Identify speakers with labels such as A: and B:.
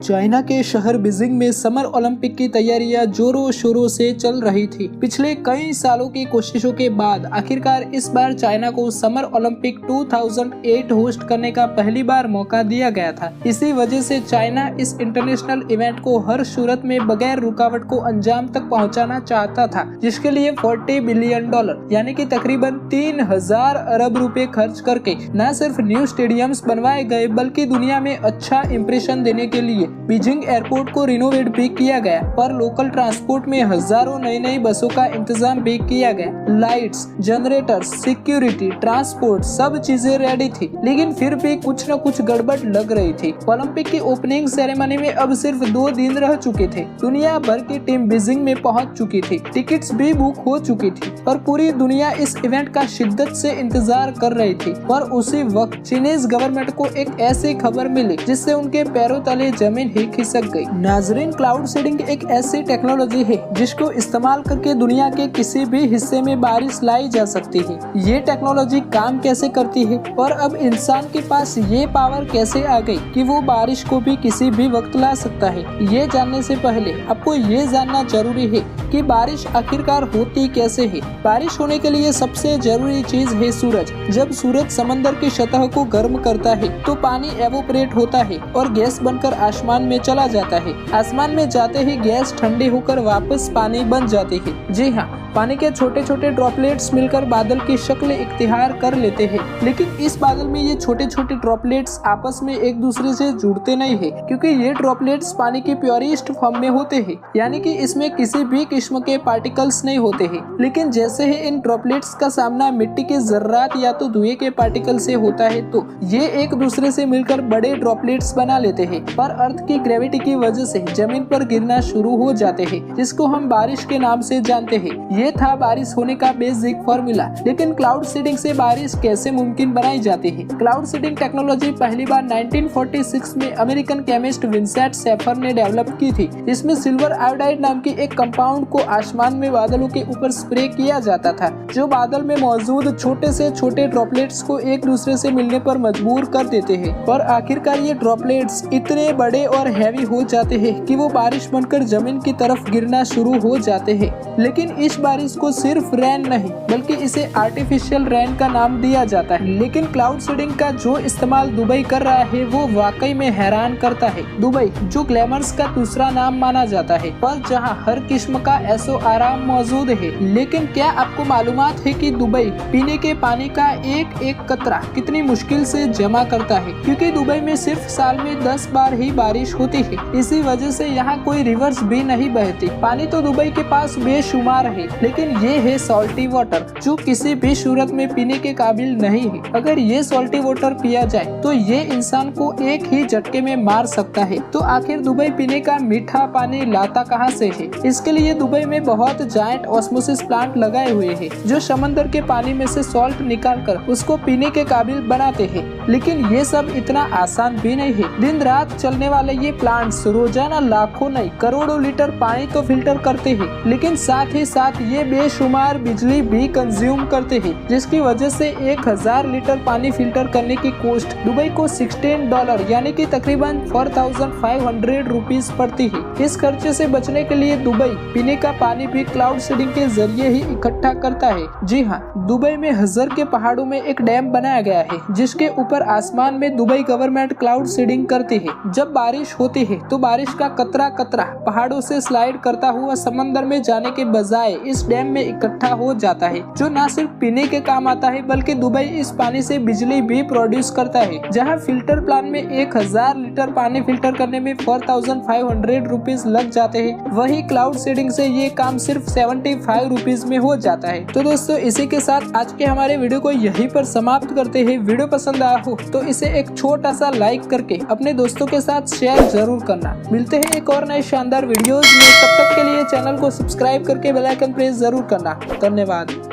A: China के शहर Beijing में समर ओलंपिक की तैयारियां जोरों शोरों से चल रही थी। पिछले कई सालों की कोशिशों के बाद आखिरकार इस बार चाइना को समर ओलंपिक 2008 होस्ट करने का पहली बार मौका दिया गया था। इसी वजह से चाइना इस इंटरनेशनल इवेंट को हर सूरत में बगैर रुकावट को अंजाम तक पहुंचाना चाहता था, जिसके लिए $40 बिलियन यानी कि तकरीबन 3000 अरब रुपए खर्च करके न सिर्फ न्यू स्टेडियम्स बनवाए गए बल्कि दुनिया में अच्छा इंप्रेशन देने के लिए बीजिंग एयरपोर्ट को रिनोवेट भी किया गया और लोकल ट्रांसपोर्ट में हजारों नई बसों का इंतजाम भी किया गया। लाइट्स, जनरेटर, सिक्योरिटी, ट्रांसपोर्ट सब चीजें रेडी थी, लेकिन फिर भी कुछ न कुछ गड़बड़ लग रही थी। ओलंपिक की ओपनिंग सेरेमनी में अब सिर्फ 2 दिन रह चुके थे। दुनिया भर की टीम बीजिंग में पहुंच चुकी थी, टिकट्स भी बुक हो चुकी थी और पूरी दुनिया इस इवेंट का शिद्दत से इंतजार कर रही थी। और उसी वक्त चीनीज गवर्नमेंट को एक ऐसी खबर मिली जिससे उनके पैरों तले जमीन ही खिसक गई। नाजरीन, क्लाउड सीडिंग एक ऐसी टेक्नोलॉजी है जिसको इस्तेमाल करके दुनिया के किसी भी हिस्से में बारिश लाई जा सकती है। ये टेक्नोलॉजी काम कैसे करती है और अब इंसान के पास ये पावर कैसे आ गई कि वो बारिश को भी किसी भी वक्त ला सकता है, ये जानने से पहले आपको ये जानना जरूरी है कि बारिश आखिरकार होती कैसे है। बारिश होने के लिए सबसे जरूरी चीज है सूरज। जब सूरज समंदर की सतह को गर्म करता है तो पानी एवोपरेट होता है और गैस बनकर आसमान में चला जाता है। आसमान में जाते ही गैस ठंडी होकर वापस पानी बन जाती है। जी हाँ, पानी के छोटे छोटे ड्रॉपलेट्स मिलकर बादल की शक्ल इख्तियार कर लेते हैं। लेकिन इस बादल में ये छोटे छोटे ड्रॉपलेट्स आपस में एक दूसरे से जुड़ते नहीं है, क्योंकि ये ड्रॉपलेट्स पानी की प्योरेस्ट फॉर्म में होते हैं, यानी कि इसमें किसी भी किस्म के पार्टिकल्स नहीं होते हैं। लेकिन जैसे ही इन ड्रॉपलेट्स का सामना मिट्टी के जर्रात या तो धुएं के पार्टिकल से होता है तो ये एक दूसरे से मिलकर बड़े ड्रॉपलेट्स बना लेते हैं और अर्थ की ग्रेविटी की वजह से जमीन पर गिरना शुरू हो जाते हैं, जिसको हम बारिश के नाम से जानते हैं। ये था बारिश होने का बेसिक फॉर्मूला। लेकिन क्लाउड सीडिंग से बारिश कैसे मुमकिन बनाई जाती है? क्लाउड सीडिंग टेक्नोलॉजी पहली बार 1946 में अमेरिकन केमिस्ट विंसेंट शेफर ने डेवलप की थी। इसमें सिल्वर आयोडाइड नाम की एक कंपाउंड को आसमान में बादलों के ऊपर स्प्रे किया जाता था, जो बादल में मौजूद छोटे से छोटे ड्रॉपलेट्स को एक दूसरे से मिलने पर मजबूर कर देते हैं और आखिरकार ये ड्रॉपलेट्स इतने बड़े और हैवी हो जाते हैं कि वो बारिश बनकर जमीन की तरफ गिरना शुरू हो जाते हैं। लेकिन इस बारिश को सिर्फ रेन नहीं बल्कि इसे आर्टिफिशियल रेन का नाम दिया जाता है। लेकिन क्लाउड सीडिंग का जो इस्तेमाल दुबई कर रहा है वो वाकई में हैरान करता है। दुबई, जो ग्लैमर्स का दूसरा नाम माना जाता है और जहां हर किस्म का ऐसो आराम मौजूद है। लेकिन क्या आपको मालूमात है कि दुबई पीने के पानी का एक एक कतरा कितनी मुश्किल से जमा करता है, क्योंकि दुबई में सिर्फ साल में 10 बार ही बारिश होती है। इसी वजह से यहाँ कोई रिवर्स भी नहीं बहती। पानी तो दुबई के पास बेशुमार है, लेकिन ये है सॉल्टी वाटर, जो किसी भी सूरत में पीने के काबिल नहीं है। अगर ये सॉल्टी वाटर पिया जाए तो ये इंसान को एक ही झटके में मार सकता है। तो आखिर दुबई पीने का मीठा पानी लाता कहाँ से है? इसके लिए दुबई में बहुत जायंट ऑस्मोसिस प्लांट लगाए हुए हैं, जो समंदर के पानी में से सॉल्ट निकाल कर उसको पीने के काबिल बनाते हैं। लेकिन ये सब इतना आसान भी नहीं है। दिन रात चलने वाले ये प्लांट्स रोजाना लाखों नहीं करोड़ों लीटर पानी तो फिल्टर करते हैं, लेकिन साथ ही साथ ये बेशुमार बिजली भी कंज्यूम करते हैं, जिसकी वजह से 1000 लीटर पानी फिल्टर करने की कॉस्ट दुबई को $16 यानी कि तकरीबन 4500 रुपीज पड़ती है। इस खर्चे से बचने के लिए दुबई पीने का पानी भी क्लाउड सीडिंग के जरिए ही इकट्ठा करता है। जी हाँ, दुबई में हजर के पहाड़ों में एक डैम बनाया गया है, जिसके ऊपर आसमान में दुबई गवर्नमेंट क्लाउड सीडिंग करती है। जब बारिश होती है तो बारिश का कतरा कतरा पहाड़ों से स्लाइड करता हुआ समंदर में जाने के बजाय इस डैम में इकट्ठा हो जाता है, जो न सिर्फ पीने के काम आता है बल्कि दुबई इस पानी से बिजली भी प्रोड्यूस करता है। जहां फिल्टर प्लांट में 1000 लीटर पानी फिल्टर करने में 4500 रुपीज लग जाते हैं, वही क्लाउड सीडिंग से ये काम सिर्फ 75 रुपीज में हो जाता है। तो दोस्तों, इसी के साथ आज के हमारे वीडियो को यहीं पर समाप्त करते हैं। वीडियो पसंद आया हो तो इसे एक छोटा सा लाइक करके अपने दोस्तों के साथ शेयर जरूर करना। मिलते हैं एक और नए शानदार वीडियोस में, तब तक के लिए चैनल को सब्सक्राइब करके बेल आइकन प्रेस जरूर करना। धन्यवाद।